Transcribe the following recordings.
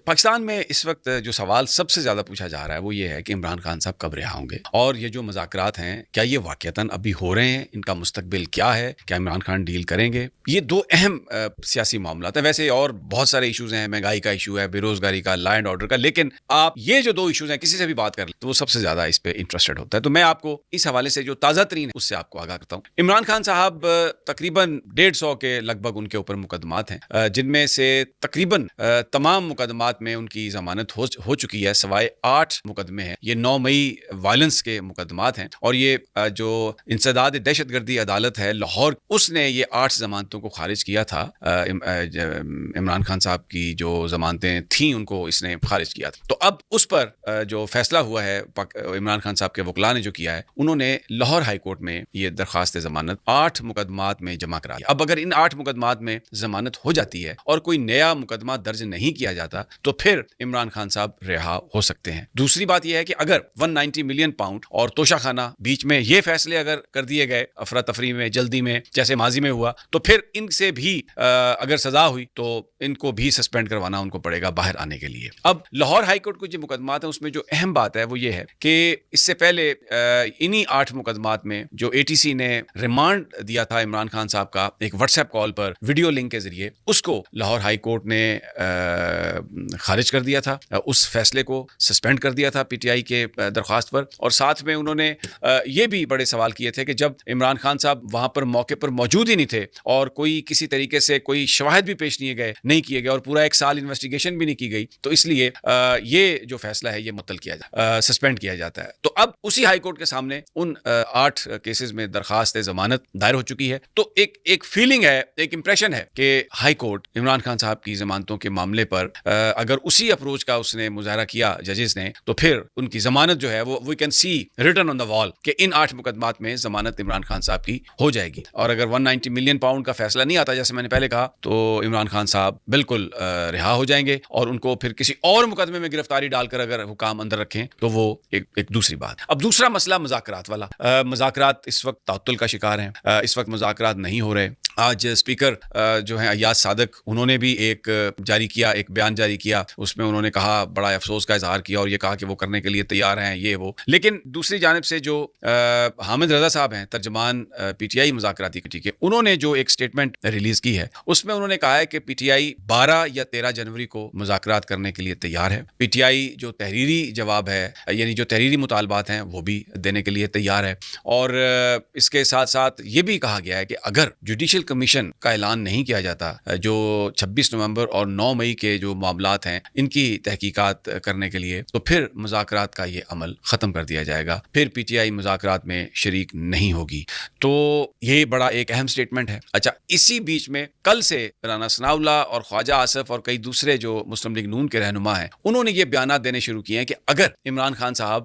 پاکستان میں اس وقت جو سوال سب سے زیادہ پوچھا جا رہا ہے وہ یہ ہے کہ عمران خان صاحب کب رہا ہوں گے، اور یہ جو مذاکرات ہیں کیا یہ واقعتاً ابھی ہو رہے ہیں، ان کا مستقبل کیا ہے، کیا عمران خان ڈیل کریں گے؟ یہ دو اہم سیاسی معاملات ہیں. ویسے اور بہت سارے ایشوز ہیں، مہنگائی کا ایشو ہے، بے روزگاری کا، لا اینڈ آرڈر کا، لیکن آپ یہ جو دو ایشوز ہیں کسی سے بھی بات کر لیں تو وہ سب سے زیادہ اس پہ انٹرسٹڈ ہوتا ہے. تو میں آپ کو اس حوالے سے جو تازہ ترین ہے اس سے آپ کو آگاہ کرتا ہوں. عمران خان صاحب تقریباً 150 کے لگ بھگ ان کے اوپر مقدمات ہیں، جن میں سے تقریباً تمام مقدمات میں ان کی ضمانت ہو چکی ہے، سوائے 8 مقدمے ہیں. یہ 9 مئی وائلنس کے مقدمات ہیں، اور یہ جو انسداد دہشت گردی عدالت ہے لاہور، اس نے یہ 8 ضمانتوں کو خارج کیا تھا. عمران خان صاحب کی جو ضمانتیں تھیں ان کو اس نے خارج کیا تھا. تو اب اس پر جو فیصلہ ہوا ہے عمران خان صاحب کے وکلاء نے جو کیا ہے، انہوں نے لاہور ہائی کورٹ میں یہ درخواست ضمانت 8 مقدمات میں جمع کرا دیا. اب اگر ان 8 مقدمات میں ضمانت ہو جاتی ہے اور کوئی نیا مقدمہ درج نہیں کیا جاتا تو پھر عمران خان صاحب رہا ہو سکتے ہیں. دوسری بات یہ ہے کہ اگر 190 ملین پاؤنڈ اور توشہ خانہ بیچ میں یہ فیصلے اگر کر دیے گئے افراتفری میں، جلدی میں، جیسے ماضی میں ہوا، تو پھر ان سے بھی اگر سزا ہوئی تو ان کو بھی سسپینڈ کروانا ان کو پڑے گا باہر آنے کے لیے. اب لاہور ہائی کورٹ کو جو مقدمات ہیں اس میں جو اہم بات ہے وہ یہ ہے کہ اس سے پہلے انہی 8 مقدمات میں جو اے ٹی سی نے ریمانڈ دیا تھا عمران خان صاحب کا ایک واٹس ایپ کال پر ویڈیو لنک کے ذریعے، اس کو لاہور ہائی کورٹ نے خارج کر دیا تھا، اس فیصلے کو سسپینڈ کر دیا تھا پی ٹی آئی کے درخواست پر. اور ساتھ میں انہوں نے یہ بھی بڑے سوال کیے تھے کہ جب عمران خان صاحب وہاں پر موقع پر موجود ہی نہیں تھے اور کوئی کسی طریقے سے کوئی شواہد بھی پیش نہیں کیے گئے اور پورا 1 سال انویسٹیگیشن بھی نہیں کی گئی، تو اس لیے یہ جو فیصلہ ہے یہ معطل کیا جاتا، سسپینڈ کیا جاتا ہے. تو اب اسی ہائی کورٹ کے سامنے ان 8 کیسز میں درخواست ضمانت دائر ہو چکی ہے. تو ایک فیلنگ ہے، ایک امپریشن ہے کہ ہائی کورٹ عمران خان صاحب کی ضمانتوں کے معاملے پر اگر اسی اپروچ کا اس نے مظاہرہ کیا ججز نے، تو پھر ان کی ضمانت جو ہے وہ we can see written on دا وال کہ ان 8 مقدمات میں ضمانت عمران خان صاحب کی ہو جائے گی. اور اگر 190 ملین پاؤنڈ کا فیصلہ نہیں آتا جیسے میں نے پہلے کہا تو عمران خان صاحب بالکل رہا ہو جائیں گے، اور ان کو پھر کسی اور مقدمے میں گرفتاری ڈال کر اگر حکام اندر رکھیں تو وہ ایک دوسری بات. اب دوسرا مسئلہ مذاکرات والا. مذاکرات اس وقت تعطل کا شکار ہیں، اس وقت مذاکرات نہیں ہو رہے. آج اسپیکر جو ہیں ایاز صادق، انہوں نے بھی ایک بیان جاری کیا، اس میں انہوں نے کہا، بڑا افسوس کا اظہار کیا اور یہ کہا کہ وہ کرنے کے لیے تیار ہیں یہ وہ. لیکن دوسری جانب سے جو حامد رضا صاحب ہیں، ترجمان پی ٹی آئی مذاکراتی کمیٹی کے، انہوں نے جو ایک سٹیٹمنٹ ریلیز کی ہے اس میں انہوں نے کہا ہے کہ پی ٹی آئی 12 یا 13 جنوری کو مذاکرات کرنے کے لیے تیار ہے. پی ٹی آئی جو تحریری جواب ہے، یعنی جو تحریری مطالبات ہیں وہ بھی دینے کے لیے تیار ہے. اور اس کے ساتھ ساتھ یہ بھی کہا گیا ہے کہ اگر جوڈیشل کمیشن کا اعلان نہیں کیا جاتا، جو 26 نومبر اور 9 مئی کے جو معاملات ہیں ان کی تحقیقات کرنے کے لیے، تو پھر مذاکرات کا یہ عمل ختم کر دیا جائے گا، پھر پی ٹی آئی مذاکرات میں شریک نہیں ہوگی. تو یہ بڑا ایک اہم سٹیٹمنٹ ہے. اچھا، اسی بیچ میں کل سے رانا ثناء اللہ اور خواجہ آصف اور کئی دوسرے جو مسلم لیگ نون کے رہنما ہیں، انہوں نے یہ بیانات دینے شروع کیے ہیں کہ اگر عمران خان صاحب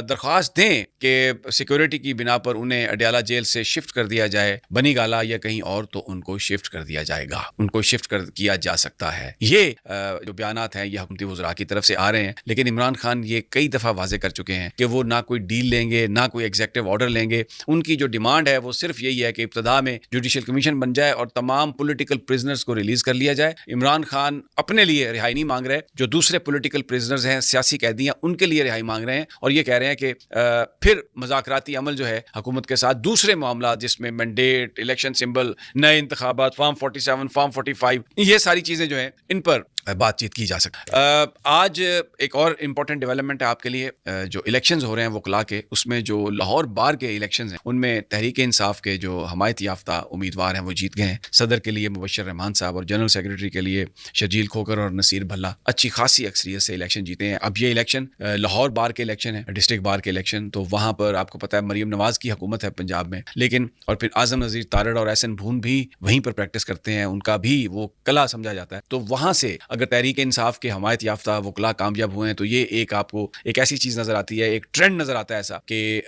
درخواست دیں کہ سیکیورٹی کی بنا پر انہیں اڈیالہ جیل سے شفٹ کر دیا جائے بنی گالا یا کہیں اور، تو ان کو شفٹ کر دیا جائے گا، ان کو شفٹ کیا جا سکتا ہے. یہ جو بیانات ہیں یہ حکومتی وزراء کی طرف سے آ رہے ہیں، لیکن عمران خان یہ کئی دفعہ واضح کر چکے ہیں کہ وہ نہ کوئی ڈیل لیں گے، نہ کوئی ایگزیکٹو آرڈر لیں گے. ان کی جو ڈیمانڈ ہے وہ صرف یہی ہے کہ ابتدا میں جوڈیشل کمیشن بن جائے اور تمام پولیٹیکل پرزنرز کو ریلیز کر لیا جائے. عمران خان اپنے لیے رہائی نہیں مانگ رہے، جو دوسرے پولیٹیکل پرزنرز ہیں، سیاسی قیدی ہیں، ان کے لیے رہائی مانگ رہے ہیں، اور یہ کہہ رہے ہیں کہ پھر مذاکراتی عمل جو ہے حکومت کے ساتھ دوسرے معاملات جس میں مینڈیٹ، الیکشن سمبل، نئے انتخابات، فارم 47، فارم 45، یہ ساری چیزیں جو ہیں ان پر بات چیت کی جا سکتی. آج ایک اور امپورٹنٹ ڈیولپمنٹ ہے آپ کے لیے، جو الیکشنز ہو رہے ہیں وکلاء کے، اس میں جو لاہور بار کے الیکشنز ہیں ان میں تحریک انصاف کے جو حمایت یافتہ امیدوار ہیں وہ جیت گئے ہیں. صدر کے لیے مبشر رحمان صاحب اور جنرل سیکرٹری کے لیے شرجیل کھوکر اور نصیر بھلا اچھی خاصی اکثریت سے الیکشن جیتے ہیں. اب یہ الیکشن لاہور بار کے الیکشن ہے، ڈسٹرکٹ بار کے الیکشن، تو وہاں پر آپ کو پتہ ہے مریم نواز کی حکومت ہے پنجاب میں، لیکن اور پھر اعظم نذیر تارڑ اور احسن بھون بھی وہیں پر پریکٹس کرتے ہیں، ان کا بھی وہ کلا سمجھا جاتا ہے. تو وہاں سے اگر تحریک انصاف کے حمایت یافتہ وکلاء کامیاب ہوئے ہیں تو یہ ایک آپ کو ایک ایسی چیز نظر آتی ہے، ایک ٹرینڈ نظر آتا ہے ایسا کہ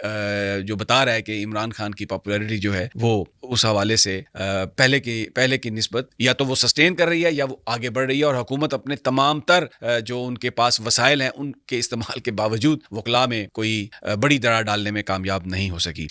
جو بتا رہا ہے کہ عمران خان کی پاپولیرٹی جو ہے وہ اس حوالے سے پہلے کی نسبت یا تو وہ سسٹین کر رہی ہے یا وہ آگے بڑھ رہی ہے، اور حکومت اپنے تمام تر جو ان کے پاس وسائل ہیں ان کے استعمال کے باوجود وکلاء میں کوئی بڑی درار ڈالنے میں کامیاب نہیں ہو سکی.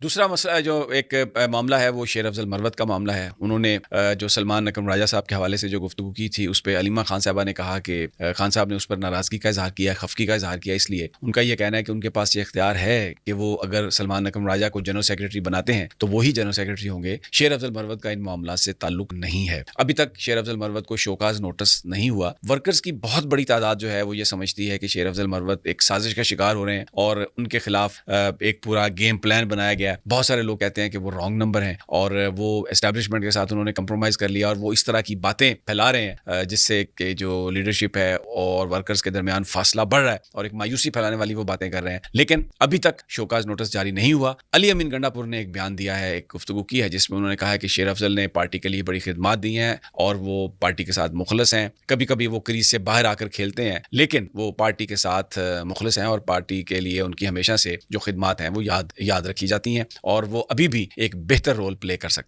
دوسرا مسئلہ جو ایک معاملہ ہے وہ شیر افضل مروت کا معاملہ ہے. انہوں نے جو سلمان نکم راجہ صاحب کے حوالے سے جو گفتگو کی تھی اس پہ علیمہ خان صاحبہ نے کہا کہ خان صاحب نے اس پر ناراضگی کا اظہار کیا, خفگی کا اظہار کیا, اس لیے ان کا یہ کہنا ہے کہ ان کے پاس یہ اختیار ہے کہ وہ اگر سلمان اکرم راجہ کو جنرل سیکرٹری بناتے ہیں تو وہی جنرل سیکرٹری ہوں گے. شیر افضل مروت کا ان معاملات سے تعلق نہیں ہے. ابھی تک شیر افضل مروت کو شوکاز نوٹس نہیں ہوا. ورکرز کی بہت بڑی تعداد جو ہے وہ یہ سمجھتی ہے کہ شیر افضل مروت ایک سازش کا شکار ہو رہے ہیں اور ان کے خلاف ایک پورا گیم پلان بنایا گیا. بہت سارے لوگ کہتے ہیں کہ وہ رانگ نمبر ہیں اور وہ اسٹیبلشمنٹ کے ساتھ انہوں نے کمپرومائز کر لیا اور وہ اس طرح کی باتیں پھیلا رہے ہیں جس سے کہ جو لیڈرشپ ہے اور ورکرز کے درمیان فاصلہ بڑھ رہا ہے اور ایک مایوسی پھیلانے والی وہ باتیں کر رہے ہیں. لیکن ابھی تک شوکاز نوٹس جاری نہیں ہوا. علی امین گنڈا پور نے ایک بیان دیا ہے, ایک گفتگو کی ہے جس میں انہوں نے کہا ہے کہ شیر افضل نے پارٹی کے لیے بڑی خدمات دی ہیں اور وہ پارٹی کے ساتھ مخلص ہیں. کبھی کبھی وہ کریز سے باہر آ کر کھیلتے ہیں لیکن وہ پارٹی کے ساتھ مخلص ہیں اور پارٹی کے لیے ان کی ہمیشہ سے جو خدمات ہیں وہ یاد رکھی جاتی ہیں اور وہ ابھی بھی ایک بہتر رول پلے کر سکتے ہیں.